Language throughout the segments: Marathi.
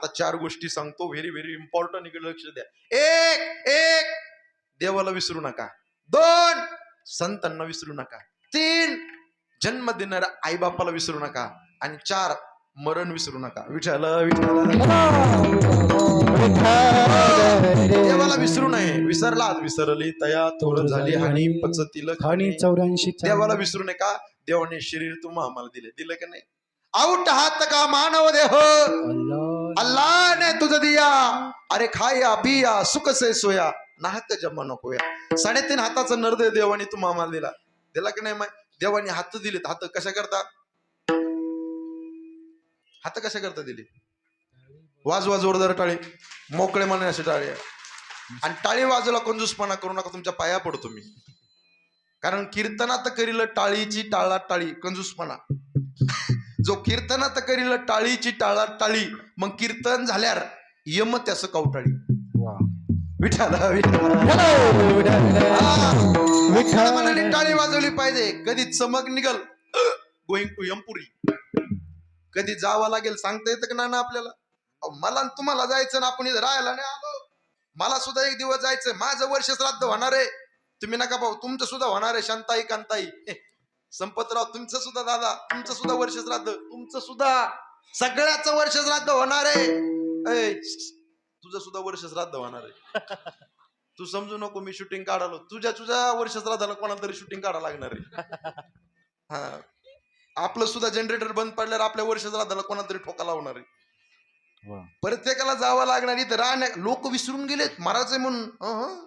आता 4 गोष्टी सांगतो, व्हेरी व्हेरी इम्पॉर्टंट, इकडे लक्ष द्या. एक एक देवाला विसरू नका. 2 संतांना विसरू नका. 3 जन्म देणाऱ्या आई बापाला विसरू नका. आणि 4 मरण विसरू नका. विठ्ठल विठ्ठल देवाला विसरू नये. विसरला विसरली तया थोर झाली हानी पचतील खाणी 84. देवाला विसरू नका. देवाने शरीर तुम्हा आम्हाला दिलं का नाही? आउट हात का मानव देह अल्लाह ने तुझ दिया, अरे खाया पिया सुख से सोया नाहक जमा नकोया. 3.5 हाताचा नरदेव देवाने तुम्हा आम्हाला दिला की नाही? देवाने हात दिलेत. हात कशा करता? हात कशा करता दिले? वाजवा जोरदार टाळी, मोकळे मनाने असे टाळी. आणि टाळी वाजवला कंजूसपणा करू नका, तुमच्या पाया पडतो मी. कारण कीर्तनात करील टाळीची टाळा टाळी कंजूसपणा. जो कीर्तनात करील टाळीची टाळा टाळी, मग कीर्तन झाल्यावर यम त्यास कवटाळी. विठ्ठल विठ्ठल मनाने टाळी वाजवली पाहिजे. कधी चमक निघल गोइंग टू यमपुरी, कधी जावं लागेल सांगता येतं का ना आपल्याला? मला तुम्हाला जायचं ना, आपण इथं राहायला नाही आलो. मला सुद्धा एक दिवस जायचं. माझं वर्ष श्राद्ध होणार आहे. तुम्ही नका भाऊ, तुमचं सुद्धा होणार आहे. शांताई कांताई संपतराव, तुमचं सुद्धा दादा, तुमचं सुद्धा वर्ष श्राद्ध, तुमचं सुद्धा सगळ्याचं वर्ष श्राद्ध होणार आहे. तुझं सुद्धा वर्ष श्राद्ध होणार आहे. तू समजू नको मी शूटिंग काढालो. तुझ्या वर्ष श्राद्धाला कोणाला तरी शूटिंग काढायला लागणार आहे. हा, आपलं सुद्धा जनरेटर बंद पडल्यावर आपल्या वर्ष श्राद्धाला कोणाला तरी ठोका लावणार आहे. प्रत्येकाला जावं लागणार. इथं राहण्या लोक विसरून गेलेत महाराज म्हणून.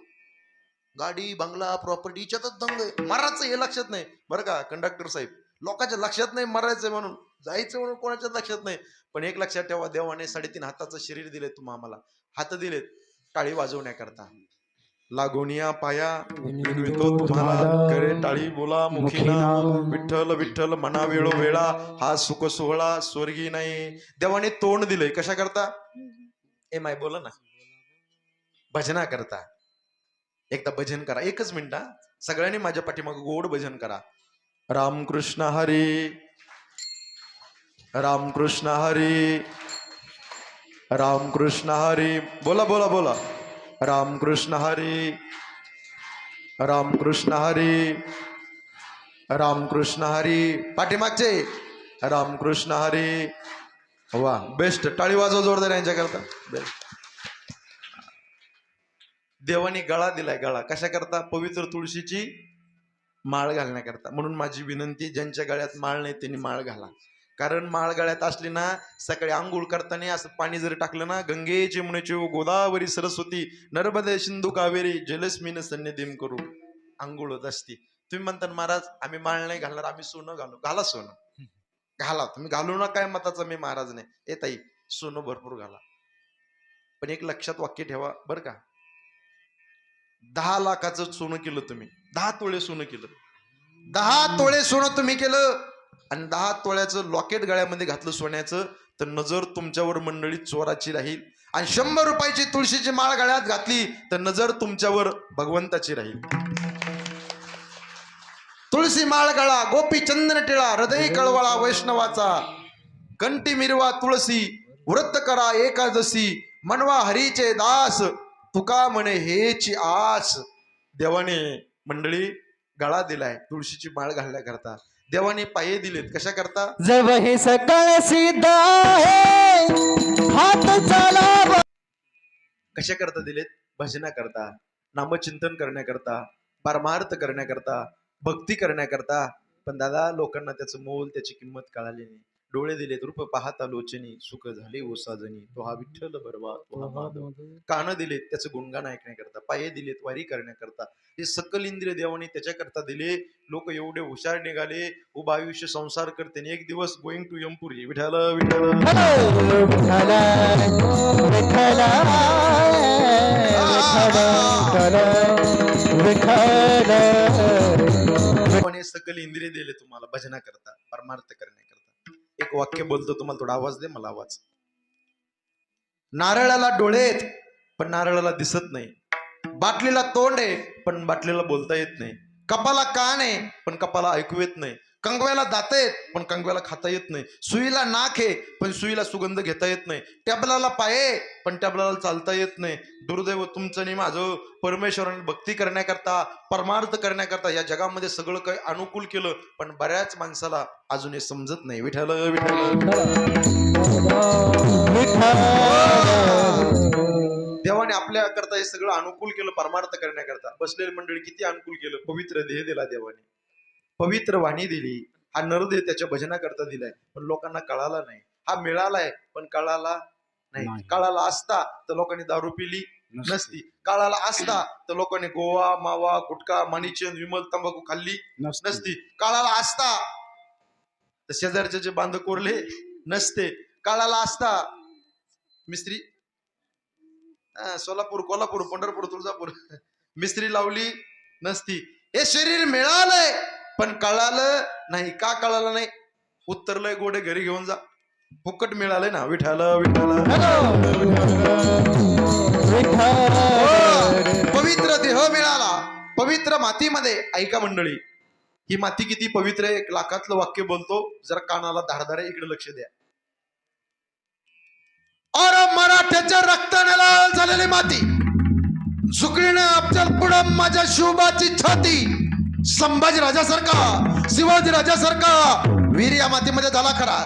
गाडी बंगला प्रॉपर्टीच्यातच दंग आहे. मरायचं हे लक्षात नाही बरं का कंडक्टर साहेब. लोकांच्या लक्षात नाही मरायचंय म्हणून, जायचं म्हणून कोणाच्याच लक्षात नाही. पण एक लक्षात ठेवा, देवाने 3.5 हाताचं शरीर दिले तुम्हा आम्हाला. हात दिलेत टाळी वाजवण्याकरता. लागोनिया पाया विनवितो तुम्हाला, करे टाळी बोला मुखी नाम. विठ्ठल विठ्ठल मना वेळो वेळा, हा सुख सोहळा स्वर्गी नाही. देवाने तोंड दिलंय कशा करता? ए माय बोला ना, भजना करता. एकदा भजन करा, 1च मिनिट. सगळ्यांनी माझ्या पाठीमाग गोड भजन करा. रामकृष्ण हरी रामकृष्ण हरी रामकृष्ण हरी. बोला बोला बोला. रामकृष्ण हरी रामकृष्ण हरी रामकृष्ण हरी. पाठीमागचे रामकृष्ण हरी. वा, बेस्ट. टाळी वाजवा जोरदार यांच्याकरता. बेस्ट. देवाने गळा दिलाय. गळा कशा करता? पवित्र तुळशीची माळ घालण्याकरता. म्हणून माझी विनंती, ज्यांच्या गळ्यात माळ नाही त्यांनी माळ घाला. कारण माळ गळ्यात असली ना, सकाळी आंघोळ करताना असं पाणी जर टाकलं ना, गंगे यमुनेचे गोदावरी सरस्वती नर्मदे सिंधू कावेरी जलस्मिन सन्निधीम करू आंघोळ होत असती. तुम्ही म्हणता महाराज आम्ही माळ नाही घालणार, आम्ही सोनं घालू. घाला सोनं, घाला. तुम्ही घालू ना, काय मताचा मी महाराज नाही. ए ताई, सोनं भरपूर घाला. पण एक लक्षात वाक्य ठेवा बरं का, 10 लाखाचं सोनं केलं तुम्ही, 10 तोळे सोनं केलं, 10 तोळे सोनं तुम्ही केलं आणि 10 तोळ्याचं लॉकेट गळ्यामध्ये घातलं सोन्याचं, तर नजर तुमच्यावर मंडळी चोराची राहील. आणि 100 रुपयाची तुळशीची माळ गळ्यात घातली तर नजर तुमच्यावर भगवंताची राहील. तुळशी माळ गळा, गोपी चंदन टिळा, हृदय कळवळा वैष्णवाचा, कंठी मिरवा तुळसी, व्रत करा एकादशी, मनवा हरीचे दास, तुका म्हणे हेची आस. देवाने मंडळी गळा दिलाय तुळशीची माळ घालण्याकरता. देवाने पाये दिलेत कशा करता? जब हे सकाळ सीधा है हात चाला. कशा करता दिलेत? भजना करता, नामचिंतन करण्याकरता, परमार्थ करण्याकरता, भक्ती करण्याकरता. पण दादा लोकांना त्याचं मोल, त्याची किंमत कळाली नाही. डोळे दिलेत रूप पाहता लोचनी, सुख झाले ओसाजनी, तो हा विठ्ठल बरवा तो हा माधव. कान दिलेत त्याचं गुणगान ऐकण्याकरता, पाये दिलेत वारी करण्याकरता. हे सकल इंद्रिय देवाने त्याच्याकरता दिले. लोक एवढे हुशार निघाले, उभा आयुष्य संसार करते. एक दिवस गोइंग टू यमपुरी. विठ्ठल विठ्ठल पण हे सकल इंद्रिय दिले तुम्हाला भजना करता, परमार्थ करण्याकरता. एक वाक्य बोलतो तुम्हाला, थोडा आवाज दे मला. आवाज. नारळाला डोळे आहेत पण नारळाला दिसत नाही. बाटलीला तोंड आहे पण बाटलीला बोलता येत नाही. कपाला कान आहे पण कपाला ऐकू येत नाही. कंगव्याला दात आहेत पण कंगव्याला खाता येत नाही, सुईला नाक आहे पण सुईला सुगंध घेता येत नाही, टॅबलाला पाय आहे पण टॅबलाला चालता येत नाही. दुर्दैव तुमचं आणि माझं. परमेश्वराने भक्ती करण्याकरता, परमार्थ करण्याकरता या जगामध्ये सगळं काही अनुकूल केलं, पण बऱ्याच माणसाला अजून हे समजत नाही. विठ्ठल देवाने आपल्या करता हे सगळं अनुकूल केलं परमार्थ करण्याकरता. बसलेली मंडळी किती अनुकूल केलं. पवित्र देह दिला देवाने, पवित्र वाणी दिली. हा नरदेह त्याच्या भजनाकरता दिलाय, पण लोकांना कळाला नाही. हा मिळालाय पण कळाला नाही. कळाला असता तर लोकांनी दारू पिली नसती, कळाला असता तर लोकांनी गोवा मावा गुटखा मनीचंद विमल तंबाखू खाल्ली नसती, कळाला असता तर शेजारचे जे बांध कोरले नसते, कळाला असता मिस्त्री सोलापूर कोल्हापूर पंढरपूर तुळजापूर मिस्त्री लावली नसती. हे शरीर मिळालंय पण कळालं नाही. का कळालं नाही? उत्तरलंय गोडे घरी घेऊन जा, फुकट मिळालंय ना. विठ्ठल पवित्र देह मिळाला पवित्र मातीमध्ये. ऐका मंडळी, ही माती किती पवित्र आहे. 1 लाखातलं वाक्य बोलतो, जरा कानाला धारधार आहे, इकडे लक्ष द्या. और मराठ्याच्या रक्ताने लाल झालेली माती, झुकळीने अफजल पुढं माझ्या शिवबाची छाती. संभाजी राजासारखा शिवाजी राजासारखा वीर या मातीमध्ये झाला खरा.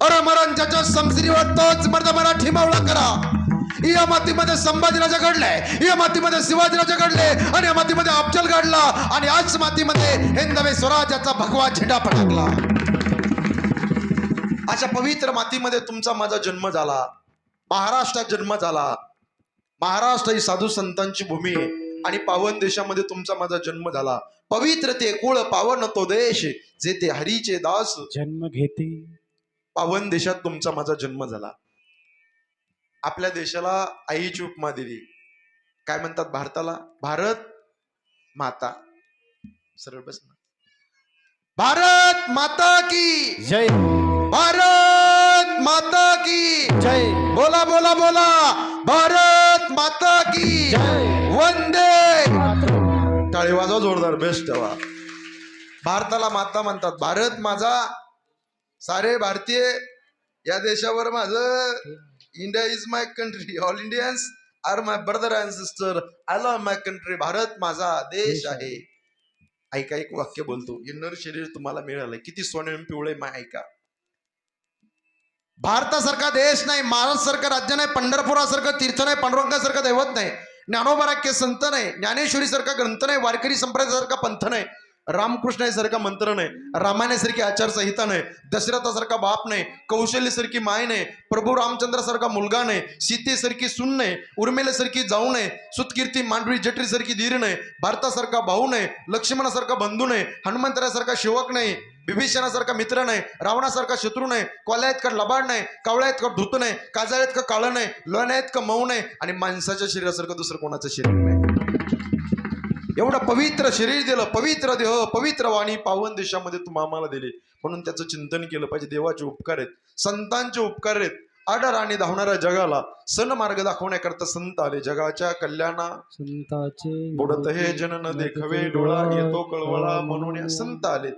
और मराठ्याच्या समश्रीवर तोच मर्द मराठी मावळा करा. या मातीमध्ये संभाजी राजा घडलाय, या मातीमध्ये शिवाजी राजा घडले, आणि या मातीमध्ये अफजल घडला, आणि आज मातीमध्ये हिंदवी स्वराज्याचा भगवा झेंडा फडकला. अशा पवित्र मातीमध्ये तुमचा माझा जन्म झाला. महाराष्ट्रात जन्म झाला. महाराष्ट्र ही साधू संतांची भूमी आहे, आणि पावन देशामध्ये तुमचा माझा जन्म झाला. पवित्र ते कुळ पावन तो देश, जेथे हरीचे दास जन्म घेते. पावन देशात तुमचा माझा जन्म झाला. आपल्या देशाला आईची उपमा दिली. काय म्हणतात भारताला? भारत माता. सरळ बस ना. भारत माता की जय. भारत माता की जय. बोला बोला बोला. भारत माता की जय. वंदे. टाळी वाजवा जोरदार, बेस्ट ठेवा. भारताला माता म्हणतात. भारत माझा, सारे भारतीय या देशावर माझं. India is my country, all Indians are my brother and sister, I love my country. Bharat माझा देश आहे. ऐका, एक वाक्य बोलतो. हे नर शरीर तुम्हाला मिळालंय, किती सोने पिवळे माय. ऐका, भारतासारखा देश नाही, महाराष्ट्रासारखं राज्य नाही, पंढरपुरासारखं तीर्थ नाही, पांडुरंगासारखं दैवत नाही, ज्ञानोबाराख्य संत नाही, ज्ञानेश्वरी सारखा ग्रंथ नाही, वारकरी संप्रदायासारखा पंथ नाही, रामकृष्णासारखा मंत्र नाही, रामायणासारखी आचारसंहिता नाही, दशरथासारखा बाप नाही, कौशल्यसारखी माय नाही, प्रभू रामचंद्रासारखा मुलगा नाही, सीतेसारखी सून नाही, उर्मिलेसारखी जाऊ नाही, सुतकीर्ती मांडवी जठरीसारखी धीर नाही, भारतासारखा भाऊ नाही, लक्ष्मणासारखा बंधू नाही, हनुमंतरासारखा सेवक नाही, विभीषणासारखा मित्र नाही, रावणासारखा शत्रू नाही, कोल्यात का लबाड नाही, कावळ्यात का धूत नाही, काजळ्यात का काळं नाही, लोण्यात का मऊ नाही, आणि माणसाच्या शरीरासारखं दुसरं कोणाचं शरीर नाही. एवढं पवित्र शरीर दिलं, पवित्र देह, पवित्र वाणी पावन देशामध्ये तुम्ही आम्हाला दिली. म्हणून त्याचं चिंतन केलं पाहिजे. देवाचे उपकार आहेत, संतांचे उपकार आहेत. आडर आणि धावणाऱ्या जगाला सण मार्ग दाखवण्याकरता संत आले. जगाच्या कल्याणा संताचे बुडत हे जन न देखवे डोळा, येतो कळवळा म्हणून संत आले.